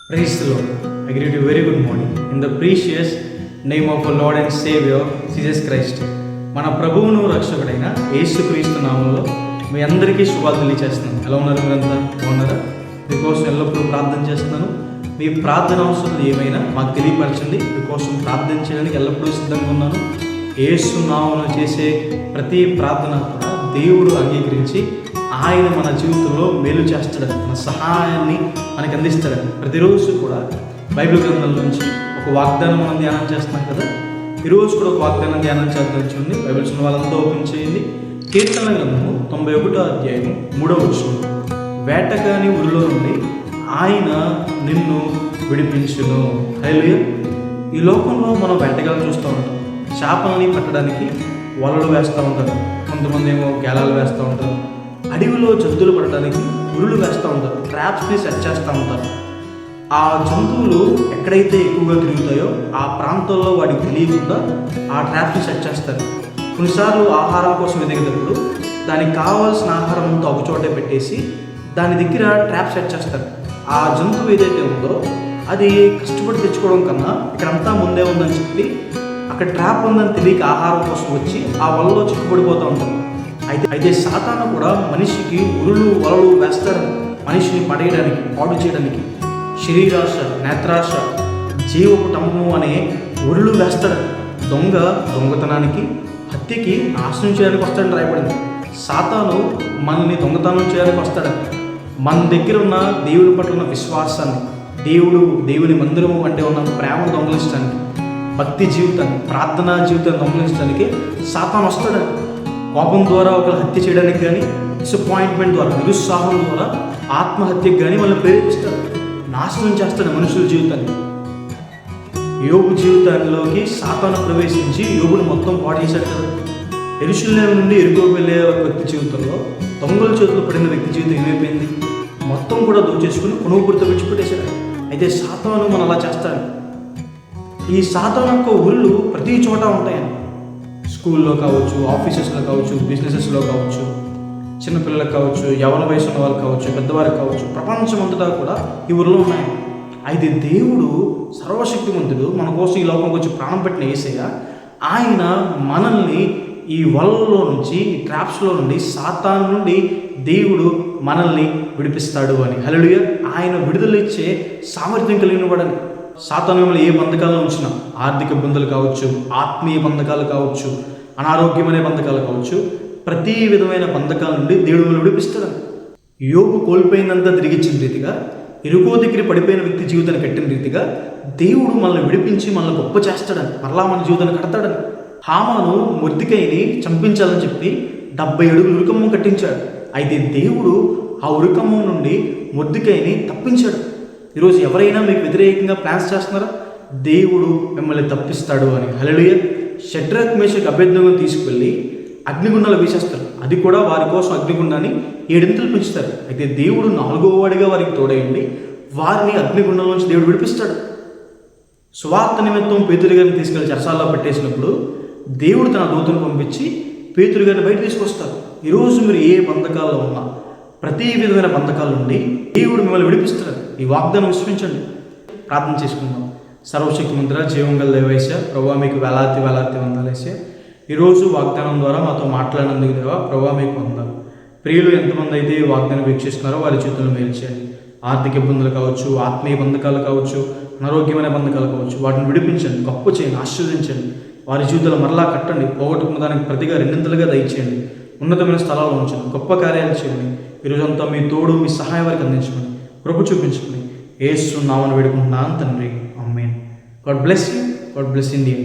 Praise the Lord. I greet you very good morning in the precious name of our Lord and Savior Jesus Christ. మన ప్రభువును రక్షకుడైన యేసుక్రీస్తు నామములో మీ అందరికీ శుభాలు తెలియజేస్తున్నాను. ఎలా ఉన్నారు మీరంతా? బాగున్నారా? మీకోసం ఎల్లప్పుడూ ప్రార్థన చేస్తున్నాను. మీ ప్రార్థన అవసరం ఏమైనా మాకు తెలియపరచండి. మీకోసం ప్రార్థన చేయడానికి ఎల్లప్పుడూ సిద్ధంగా ఉన్నాను. యేసు నామములో చేసే ప్రతి ప్రార్థన కూడా దేవుడు అంగీకరించి ఆయన మన జీవితంలో మేలు చేస్తాడని, మన సహాయాన్ని మనకు అందిస్తాడని ప్రతిరోజు కూడా బైబిల్ గ్రంథం నుంచి ఒక వాగ్దానం మనం ధ్యానం చేస్తున్నాం కదా. ఈరోజు కూడా ఒక వాగ్దానం ధ్యానం చేద్దాం. చూడండి, బైబిల్ ఉన్న వాళ్ళంతా ఓపెన్ చేయండి. కీర్తన గ్రంథము 91వ అధ్యాయం 3వ వచనం. వేటగాని ఊరిలో నుండి ఆయన నిన్ను విడిపించును. హల్లెలూయా. ఈ లోకంలో మనం వేటగాళ్ళు చూస్తూ ఉంటాం. చేపలని పట్టడానికి వలలు వేస్తూ ఉంటారు. కొంతమంది ఏమో గేలాలు వేస్తూ ఉంటారు. అడవిలో జంతువులు పడడానికి ఉరులు వేస్తూ ఉంటారు. ట్రాప్స్ని సెట్ చేస్తూ ఉంటారు. ఆ జంతువులు ఎక్కడైతే ఎక్కువగా తిరుగుతాయో ఆ ప్రాంతంలో వాడికి తెలియకుండా ఆ ట్రాప్స్ని సెట్ చేస్తారు. కొన్నిసార్లు ఆహారం కోసం ఎదిగేటప్పుడు దానికి కావాల్సిన ఆహారం అంతా ఒక చోటే పెట్టేసి దాని దగ్గర ట్రాప్ సెట్ చేస్తారు. ఆ జంతువు ఏదైతే ఉందో అది కష్టపడి తెచ్చుకోవడం కన్నా ఇక్కడంతా ముందే ఉందని చెప్పి అక్కడ ట్రాప్ ఉందని తెలియక ఆహారం కోసం వచ్చి ఆ వలలో చిక్కుపడిపోతూ ఉంటారు. అయితే సాతాను కూడా మనిషికి ఉరులు వలలు వేస్తాడని, మనిషిని పడేయడానికి, పాడు చేయడానికి శరీరాశ, నేత్రాశ, జీవపుటము అనే ఉరులు వేస్తాడని. దొంగతనానికి, హత్యకి, నాశనం చేయడానికి వస్తాడని రాయబడింది. సాతాను మనల్ని దొంగతనం చేయడానికి వస్తాడని, మన దగ్గర ఉన్న దేవుని పట్ల ఉన్న విశ్వాసాన్ని, దేవుని మందిరము అంటే ఉన్న ప్రేమను దొంగలించడానికి, భక్తి జీవితాన్ని, ప్రార్థనా జీవితాన్ని దొంగలించడానికి సాతాను వస్తాడని. కోపం ద్వారా ఒకరు హత్య చేయడానికి కానీ, డిసప్పాయింట్మెంట్ ద్వారా, నిరుత్సాహం ద్వారా ఆత్మహత్యకు కానీ మనల్ని ప్రేరేపిస్తాడు, నాశనం చేస్తాడు మనుషుల జీవితాన్ని. యోబు జీవితంలోకి సాతాను ప్రవేశించి యోబుని మొత్తం పాడు చేశాడు కదా. యెరూషలేము నుండి యెరికోకు వెళ్ళే వ్యక్తి జీవితంలో దొంగల చేతులు పడిన వ్యక్తి జీవితం ఏమైపోయింది? మొత్తం కూడా దోచేసుకుని కొనుగుపురితో విడిచిపెట్టేశాడు. అయితే సాతాను మనం అలా చేస్తాడు. ఈ సాతాను యొక్క ఉరులు ప్రతి చోట ఉంటాయని, స్కూల్లో కావచ్చు, ఆఫీసెస్లో కావచ్చు, బిజినెసెస్లో కావచ్చు, చిన్నపిల్లలకు కావచ్చు, యవన వయసు ఉన్న వాళ్ళకి కావచ్చు, పెద్దవారికి కావచ్చు, ప్రపంచం అంతటా కూడా ఈ ఊరిలో ఉన్నాయి. అయితే దేవుడు సర్వశక్తిమంతుడు, మన కోసం ఈ లోకంకి వచ్చి ప్రాణం పెట్టిన యేసయ్య, ఆయన మనల్ని ఈ వలలో నుంచి, ఈ ట్రాప్స్లో నుండి, సాతాను నుండి దేవుడు మనల్ని విడిపిస్తాడు అని. హల్లెలూయా. ఆయన విడుదల ఇచ్చే సామర్థ్యం కలిగిన వాడని. సాతాను మిమ్మల్ని ఏ బంధకాల్లో ఉంచినా, ఆర్థిక ఇబ్బందులు కావచ్చు, ఆత్మీయ బంధకాలు కావచ్చు, అనారోగ్యమైన బంధకాలు కావచ్చు, ప్రతి విధమైన బంధకాల నుండి దేవుడు మిమ్మల్ని విడిపిస్తాడని. యోబు కోల్పోయిందంతా తిరిగిచ్చిన రీతిగా, ఎరుకో దగ్గర పడిపోయిన వ్యక్తి జీవితాన్ని కట్టిన రీతిగా దేవుడు మనల్ని విడిపించి మనల్ని గొప్ప చేస్తాడని, మరలా మన జీవితాన్ని కడతాడని. హామాను మొర్దెకైని చంపించాలని చెప్పి 70 అడుగులు ఉరికమ్మం కట్టించాడు. అయితే దేవుడు ఆ ఉరికమ్మం నుండి మొర్దెకైని తప్పించాడు. ఈరోజు ఎవరైనా మీకు వ్యతిరేకంగా ప్లాన్స్ చేస్తున్నారా? దేవుడు మిమ్మల్ని తప్పిస్తాడు అని. హల్లెలూయా. షడ్రక్, మేషక్, అబేద్నెగోను తీసుకువెళ్ళి అగ్నిగుండాలు వేసేస్తారు. అది కూడా వారి కోసం అగ్నిగుండాన్ని 7 ఇంతలు పెంచుతారు. అయితే దేవుడు 4వ వాడిగా వారికి తోడైండి వారిని అగ్నిగుండం నుంచి దేవుడు విడిపిస్తాడు. సువార్త నిమిత్తం పేతురు గారిని తీసుకెళ్ళి చెరసాల్లో పెట్టేసినప్పుడు దేవుడు తన దూతను పంపించి పేతురు గారిని బయట తీసుకొస్తారు. ఈరోజు మీరు ఏ బంధకాల్లో ఉన్నా, ప్రతి విధమైన బంధకాల నుండి దేవుడు మిమ్మల్ని విడిపిస్తాడు. ఈ వాగ్దానం విశ్వసించండి. ప్రార్థన చేసుకుందాం. సర్వశక్తిమంతుడా, జీవం గల దేవైసా, ప్రభువా మీకు వేలాది వందలేసా. ఈరోజు వాగ్దానం ద్వారా మాతో మాట్లాడినందుకు దేవా, ప్రభువా మీకు వందనాలు. ప్రియులు ఎంతమంది అయితే వాగ్దానం వీక్షిస్తున్నారో వారి చేతులను మేలు చేయండి. ఆర్థిక ఇబ్బందులు కావచ్చు, ఆత్మీయ బంధకాలు కావచ్చు, అనారోగ్యమైన బంధకాలు కావచ్చు, వాటిని విడిపించండి, గొప్ప చేయండి, ఆశీర్వదించండి. వారి జీవితాలు మరలా కట్టండి. పోగొట్టుకున్న దానికి ప్రతిగా 2 దయచేయండి. ఉన్నతమైన స్థలాల్లో ఉంచండి, గొప్ప కార్యాలు చేయండి. ఈరోజంతా మీ తోడు, మీ సహాయం వారికి అందించమని, కృప చూపించుకుని యేసు నామమున వేడుకుంటున్నాను తండ్రి. ఆమేన్. God bless you. God bless India.